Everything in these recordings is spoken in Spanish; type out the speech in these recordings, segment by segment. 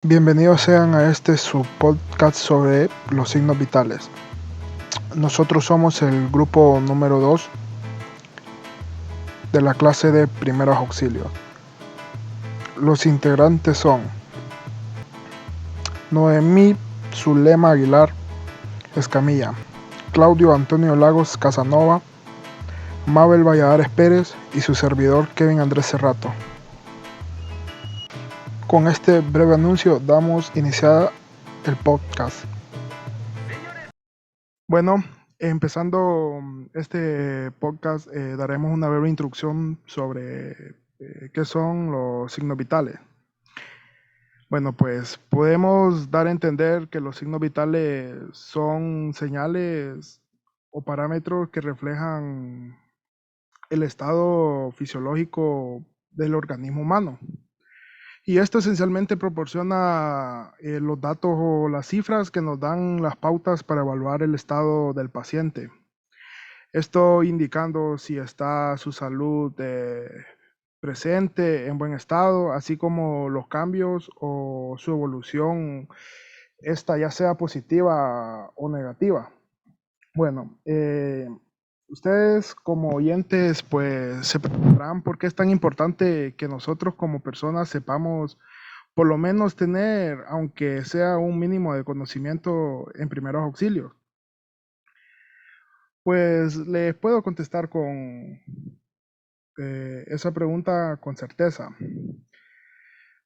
Bienvenidos sean a este su podcast sobre los signos vitales. Nosotros somos el grupo número 2 de la clase de primeros auxilios. Los integrantes son Noemí Zulema Aguilar Escamilla, Claudio Antonio Lagos Casanova, Mabel Valladares Pérez y su servidor Kevin Andrés Cerrato. Con este breve anuncio damos iniciada el podcast. Bueno, empezando este podcast, daremos una breve introducción sobre qué son los signos vitales. Bueno, pues podemos dar a entender que los signos vitales son señales o parámetros que reflejan el estado fisiológico del organismo humano. Y esto esencialmente proporciona los datos o las cifras que nos dan las pautas para evaluar el estado del paciente. Esto indicando si está su salud presente, en buen estado, así como los cambios o su evolución, esta ya sea positiva o negativa. Bueno, ustedes como oyentes pues se preguntarán por qué es tan importante que nosotros como personas sepamos por lo menos tener, aunque sea un mínimo de conocimiento en primeros auxilios. Pues les puedo contestar con esa pregunta con certeza.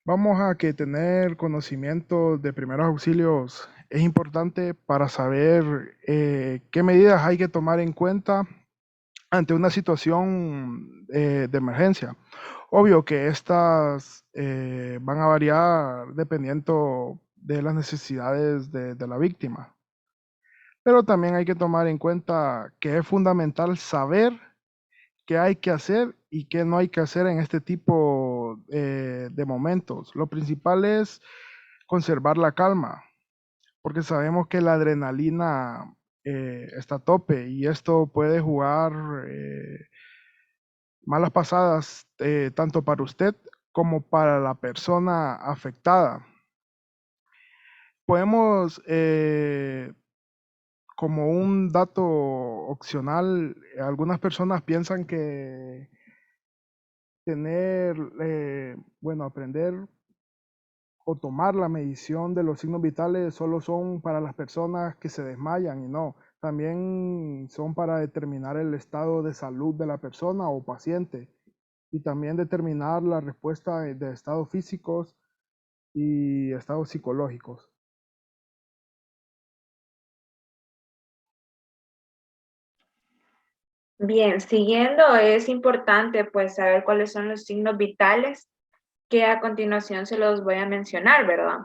Vamos a que tener conocimiento de primeros auxilios es importante para saber qué medidas hay que tomar en cuenta ante una situación de emergencia. Obvio que estas van a variar dependiendo de las necesidades de la víctima, pero también hay que tomar en cuenta que es fundamental saber qué hay que hacer y qué no hay que hacer en este tipo de momentos. Lo principal es conservar la calma, porque sabemos que la adrenalina está a tope y esto puede jugar malas pasadas tanto para usted como para la persona afectada. Podemos, como un dato opcional, algunas personas piensan que tener, bueno, aprender o tomar la medición de los signos vitales solo son para las personas que se desmayan y no, también son para determinar el estado de salud de la persona o paciente y también determinar la respuesta de estados físicos y estados psicológicos. Bien, siguiendo, es importante pues saber cuáles son los signos vitales que a continuación se los voy a mencionar, ¿verdad?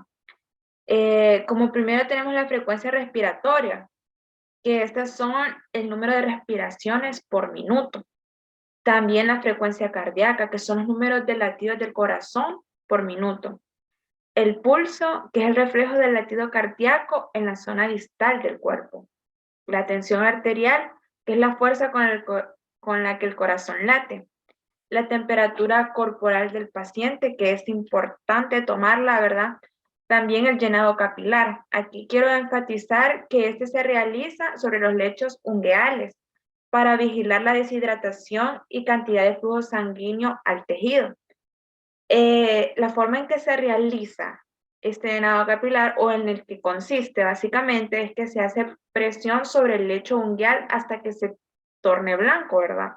Como primero tenemos la frecuencia respiratoria, que estas son el número de respiraciones por minuto. También la frecuencia cardíaca, que son los números de latidos del corazón por minuto. El pulso, que es el reflejo del latido cardíaco en la zona distal del cuerpo. La tensión arterial, que es la fuerza con la que el corazón late. La temperatura corporal del paciente, que es importante tomarla, ¿verdad? También el llenado capilar. Aquí quiero enfatizar que este se realiza sobre los lechos ungueales para vigilar la deshidratación y cantidad de flujo sanguíneo al tejido. La forma en que se realiza este llenado capilar o en el que consiste básicamente es que se hace presión sobre el lecho ungueal hasta que se torne blanco, ¿verdad?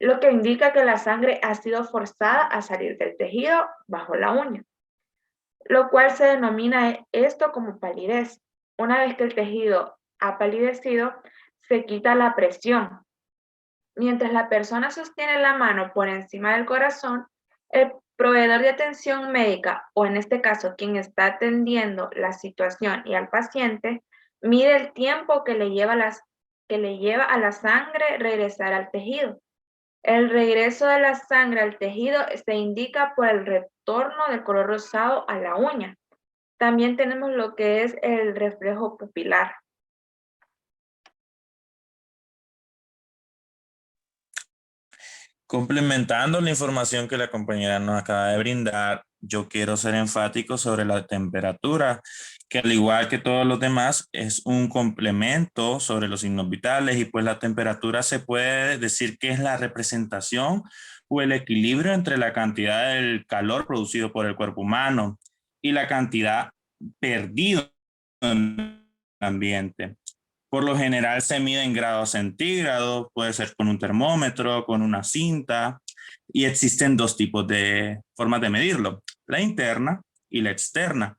Lo que indica que la sangre ha sido forzada a salir del tejido bajo la uña, lo cual se denomina esto como palidez. Una vez que el tejido ha palidecido, se quita la presión. Mientras la persona sostiene la mano por encima del corazón, el proveedor de atención médica, o en este caso quien está atendiendo la situación y al paciente, mide el tiempo que le lleva a la sangre regresar al tejido. El regreso de la sangre al tejido se indica por el retorno del color rosado a la uña. También tenemos lo que es el reflejo pupilar. Complementando la información que la compañera nos acaba de brindar, yo quiero ser enfático sobre la temperatura, que al igual que todos los demás, es un complemento sobre los signos vitales y pues la temperatura se puede decir que es la representación o el equilibrio entre la cantidad del calor producido por el cuerpo humano y la cantidad perdido en el ambiente. Por lo general se mide en grados centígrados, puede ser con un termómetro, con una cinta, y existen dos tipos de formas de medirlo, la interna y la externa.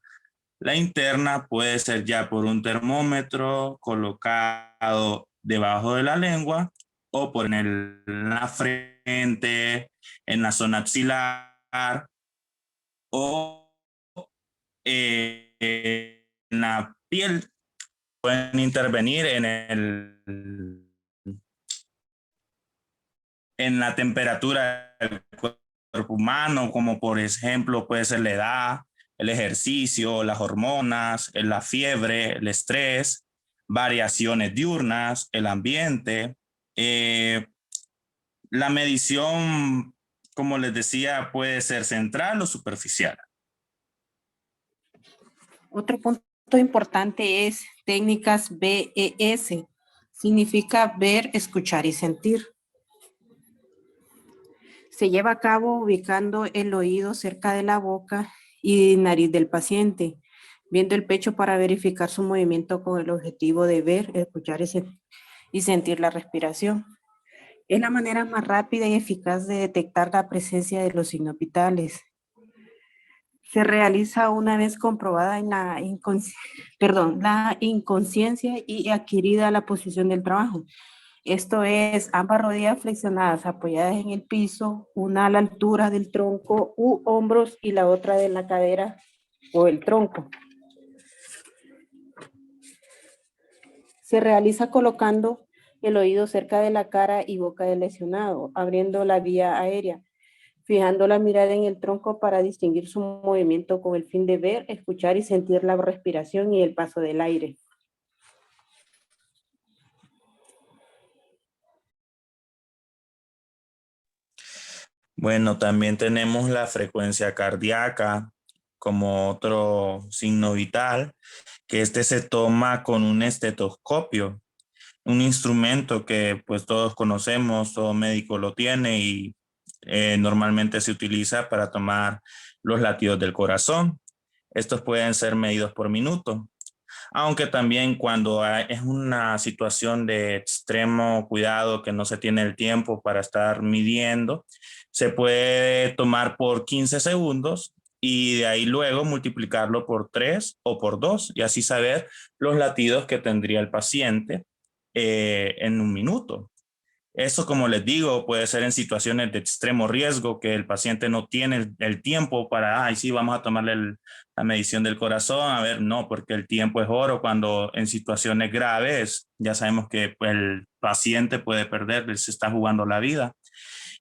La interna puede ser ya por un termómetro colocado debajo de la lengua o por en la frente, en la zona axilar o en la piel. Pueden intervenir en la temperatura del cuerpo humano, como por ejemplo puede ser la edad, el ejercicio, las hormonas, la fiebre, el estrés, variaciones diurnas, el ambiente. Eh, la medición, como les decía, puede ser central o superficial. Otro punto importante es técnicas BES. Significa ver, escuchar y sentir. Se lleva a cabo ubicando el oído cerca de la boca y nariz del paciente, viendo el pecho para verificar su movimiento con el objetivo de ver, escuchar y sentir la respiración. Es la manera más rápida y eficaz de detectar la presencia de los signos vitales. Se realiza una vez comprobada en la inconsciencia y adquirida la posición del trabajo. Esto es, ambas rodillas flexionadas apoyadas en el piso, una a la altura del tronco u hombros y la otra de la cadera o el tronco. Se realiza colocando el oído cerca de la cara y boca del lesionado, abriendo la vía aérea, fijando la mirada en el tronco para distinguir su movimiento con el fin de ver, escuchar y sentir la respiración y el paso del aire. Bueno, también tenemos la frecuencia cardíaca como otro signo vital, que este se toma con un estetoscopio, un instrumento que pues todos conocemos, todo médico lo tiene y normalmente se utiliza para tomar los latidos del corazón. Estos pueden ser medidos por minuto, aunque también cuando es una situación de extremo cuidado que no se tiene el tiempo para estar midiendo, se puede tomar por 15 segundos y de ahí luego multiplicarlo por 3 o por 2 y así saber los latidos que tendría el paciente en un minuto. Eso, como les digo, puede ser en situaciones de extremo riesgo que el paciente no tiene el tiempo para, ay, sí, vamos a tomarle la medición del corazón. A ver, no, porque el tiempo es oro. Cuando en situaciones graves, ya sabemos que pues, el paciente puede perder, se está jugando la vida.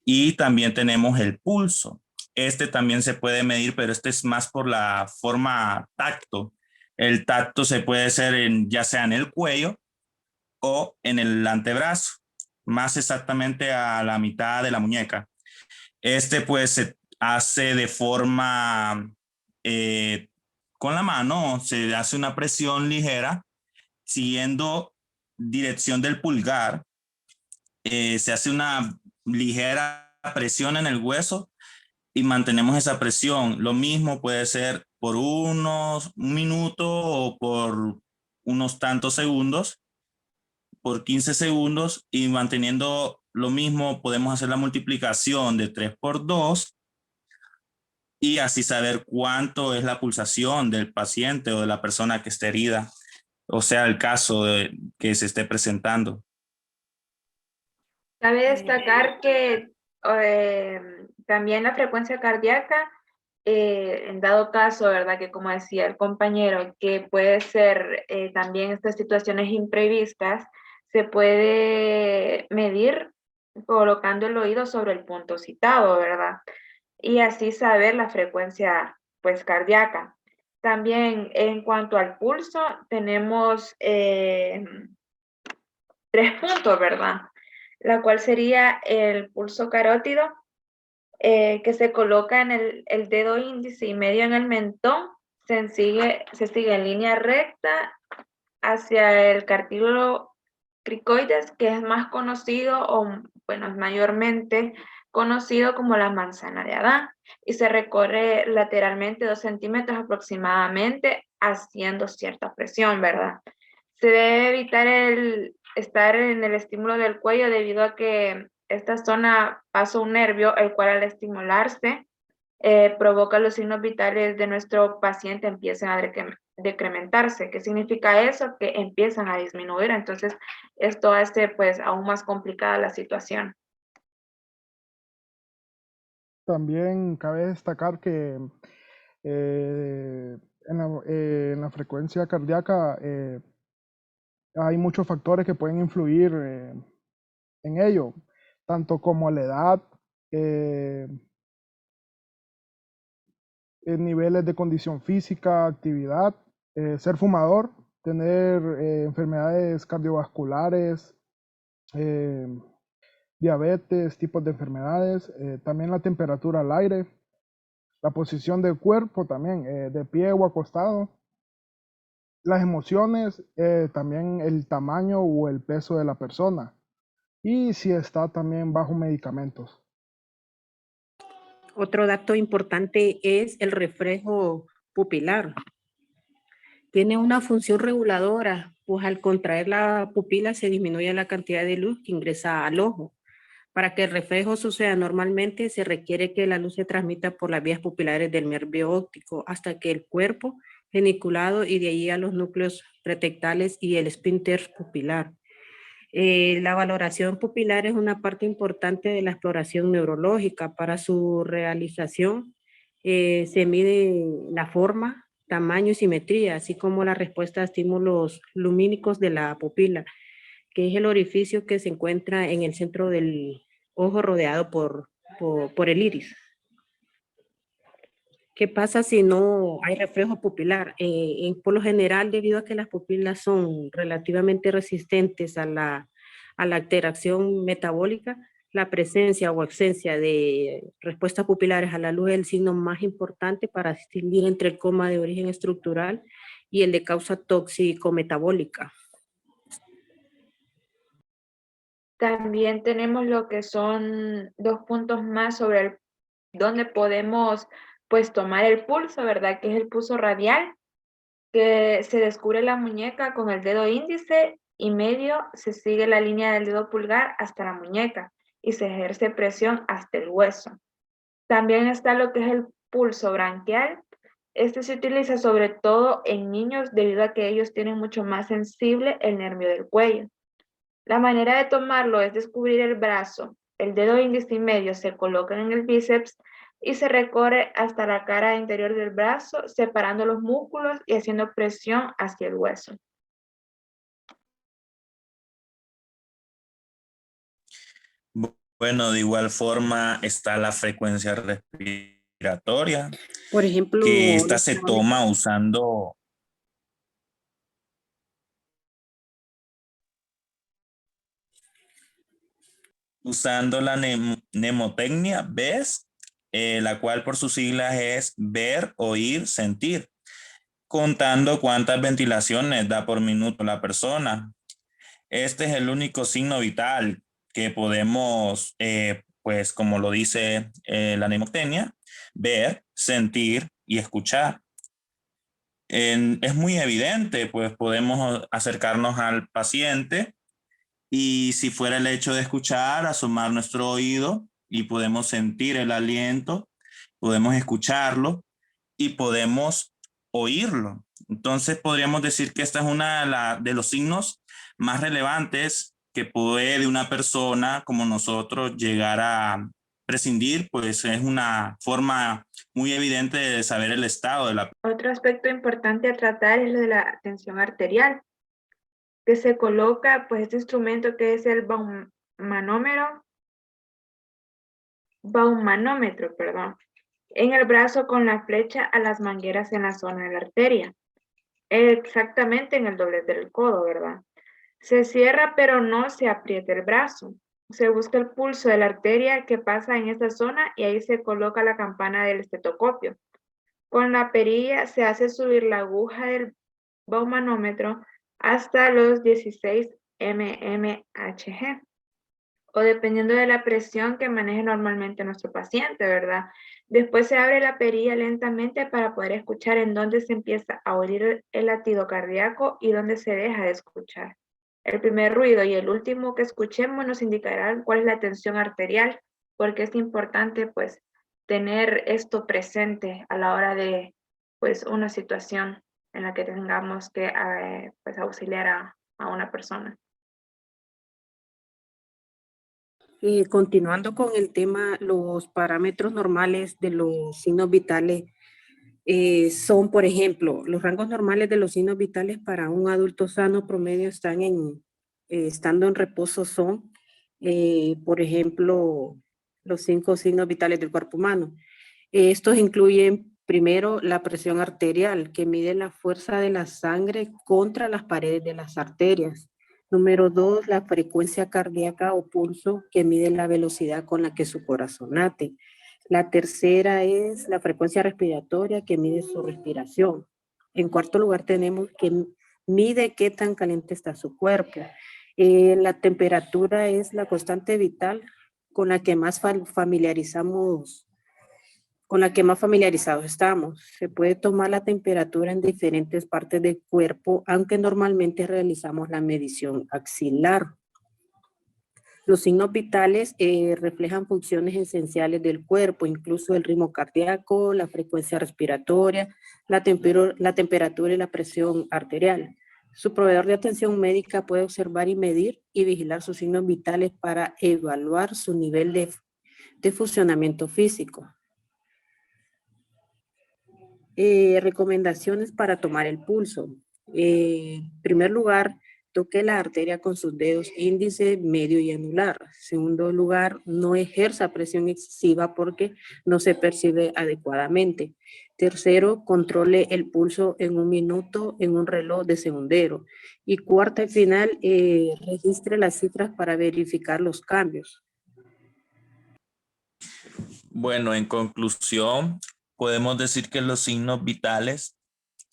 Y también tenemos el pulso. Este también se puede medir, pero este es más por la forma tacto. El tacto se puede hacer ya sea en el cuello o en el antebrazo, más exactamente a la mitad de la muñeca. Este pues se hace de forma con la mano, se hace una presión ligera siguiendo dirección del pulgar, se hace una ligera presión en el hueso y mantenemos esa presión. Lo mismo puede ser por un minuto o por unos tantos segundos, por 15 segundos y manteniendo lo mismo podemos hacer la multiplicación de 3 por 2 y así saber cuánto es la pulsación del paciente o de la persona que esté herida, o sea, el caso que se esté presentando. Cabe destacar que también la frecuencia cardíaca, en dado caso, ¿verdad? Que como decía el compañero, que puede ser también estas situaciones imprevistas, se puede medir colocando el oído sobre el punto citado, ¿verdad? Y así saber la frecuencia, pues, cardíaca. También en cuanto al pulso, tenemos 3 puntos, ¿verdad? La cual sería el pulso carótido, que se coloca en el dedo índice y medio en el mentón, se sigue en línea recta hacia el cartílago cricoides, que es más conocido, o bueno, es mayormente conocido como la manzana de Adán, y se recorre lateralmente 2 centímetros aproximadamente, haciendo cierta presión, ¿verdad? Se debe evitar estar en el estímulo del cuello debido a que esta zona pasa un nervio, el cual al estimularse provoca los signos vitales de nuestro paciente empiezan a decrementarse. ¿Qué significa eso? Que empiezan a disminuir. Entonces, esto hace pues aún más complicada la situación. También cabe destacar que en la frecuencia cardíaca hay muchos factores que pueden influir en ello, tanto como la edad, niveles de condición física, actividad, ser fumador, tener enfermedades cardiovasculares, diabetes, tipos de enfermedades, también la temperatura al aire, la posición del cuerpo también, de pie o acostado, las emociones, también el tamaño o el peso de la persona y si está también bajo medicamentos. Otro dato importante es el reflejo pupilar. Tiene una función reguladora, pues al contraer la pupila se disminuye la cantidad de luz que ingresa al ojo. Para que el reflejo suceda normalmente se requiere que la luz se transmita por las vías pupilares del nervio óptico hasta que el cuerpo geniculado y de ahí a los núcleos pretectales y el esfínter pupilar. La valoración pupilar es una parte importante de la exploración neurológica. Para su realización se mide la forma, tamaño y simetría, así como la respuesta a estímulos lumínicos de la pupila, que es el orificio que se encuentra en el centro del ojo rodeado por el iris. ¿Qué pasa si no hay reflejo pupilar? Por lo general, debido a que las pupilas son relativamente resistentes a la alteración metabólica, la presencia o ausencia de respuestas pupilares a la luz es el signo más importante para distinguir entre el coma de origen estructural y el de causa tóxico-metabólica. También tenemos lo que son 2 puntos más sobre donde podemos pues tomar el pulso, ¿verdad? Que es el pulso radial, que se descubre la muñeca con el dedo índice y medio, se sigue la línea del dedo pulgar hasta la muñeca y se ejerce presión hasta el hueso. También está lo que es el pulso branquial. Este se utiliza sobre todo en niños debido a que ellos tienen mucho más sensible el nervio del cuello. La manera de tomarlo es descubrir el brazo. El dedo índice y medio se colocan en el bíceps y se recorre hasta la cara interior del brazo, separando los músculos y haciendo presión hacia el hueso. Bueno, de igual forma está la frecuencia respiratoria, Por ejemplo, que esta se toma usando la mnemotecnia BES, la cual por sus siglas es ver, oír, sentir, contando cuántas ventilaciones da por minuto la persona. Este es el único signo vital que podemos, pues como lo dice la mnemotecnia, ver, sentir y escuchar. Es muy evidente, pues podemos acercarnos al paciente y si fuera el hecho de escuchar, asomar nuestro oído y podemos sentir el aliento, podemos escucharlo y podemos oírlo. Entonces podríamos decir que esta es una de los signos más relevantes que puede una persona como nosotros llegar a prescindir, pues es una forma muy evidente de saber el estado de la persona. Otro aspecto importante a tratar es lo de la tensión arterial, que se coloca pues este instrumento que es el baumanómetro, perdón, en el brazo con la flecha a las mangueras en la zona de la arteria, exactamente en el doblez del codo, ¿verdad? Se cierra pero no se aprieta el brazo. Se busca el pulso de la arteria que pasa en esta zona y ahí se coloca la campana del estetoscopio. Con la perilla se hace subir la aguja del baumanómetro hasta los 16 mmHg o dependiendo de la presión que maneje normalmente nuestro paciente, ¿verdad? Después se abre la perilla lentamente para poder escuchar en dónde se empieza a oír el latido cardíaco y dónde se deja de escuchar. El primer ruido y el último que escuchemos nos indicarán cuál es la tensión arterial, porque es importante pues tener esto presente a la hora de pues una situación en la que tengamos que pues auxiliar a una persona. Continuando con el tema, los parámetros normales de los signos vitales son, por ejemplo, los rangos normales de los signos vitales para un adulto sano promedio estando en reposo son, por ejemplo, los 5 signos vitales del cuerpo humano. Estos incluyen primero la presión arterial, que mide la fuerza de la sangre contra las paredes de las arterias. Número 2, la frecuencia cardíaca o pulso, que mide la velocidad con la que su corazón late. La tercera es la frecuencia respiratoria, que mide su respiración. En cuarto lugar tenemos que mide qué tan caliente está su cuerpo. La temperatura es la constante vital con la que más familiarizados estamos. Se puede tomar la temperatura en diferentes partes del cuerpo, aunque normalmente realizamos la medición axilar. Los signos vitales reflejan funciones esenciales del cuerpo, incluso el ritmo cardíaco, la frecuencia respiratoria, la temperatura y la presión arterial. Su proveedor de atención médica puede observar y medir y vigilar sus signos vitales para evaluar su nivel de funcionamiento físico. Recomendaciones para tomar el pulso. En primer lugar, toque la arteria con sus dedos índice, medio y anular. Segundo lugar, no ejerza presión excesiva porque no se percibe adecuadamente. Tercero, controle el pulso en 1 minuto en un reloj de segundero. Y cuarta y final, registre las cifras para verificar los cambios. Bueno, en conclusión, podemos decir que los signos vitales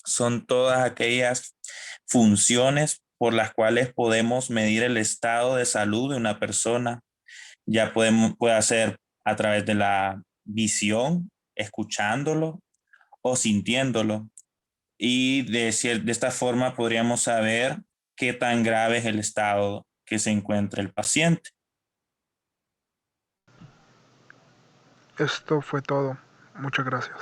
son todas aquellas funciones por las cuales podemos medir el estado de salud de una persona. Ya puede ser a través de la visión, escuchándolo o sintiéndolo. Y de esta forma podríamos saber qué tan grave es el estado que se encuentra el paciente. Esto fue todo. Muchas gracias.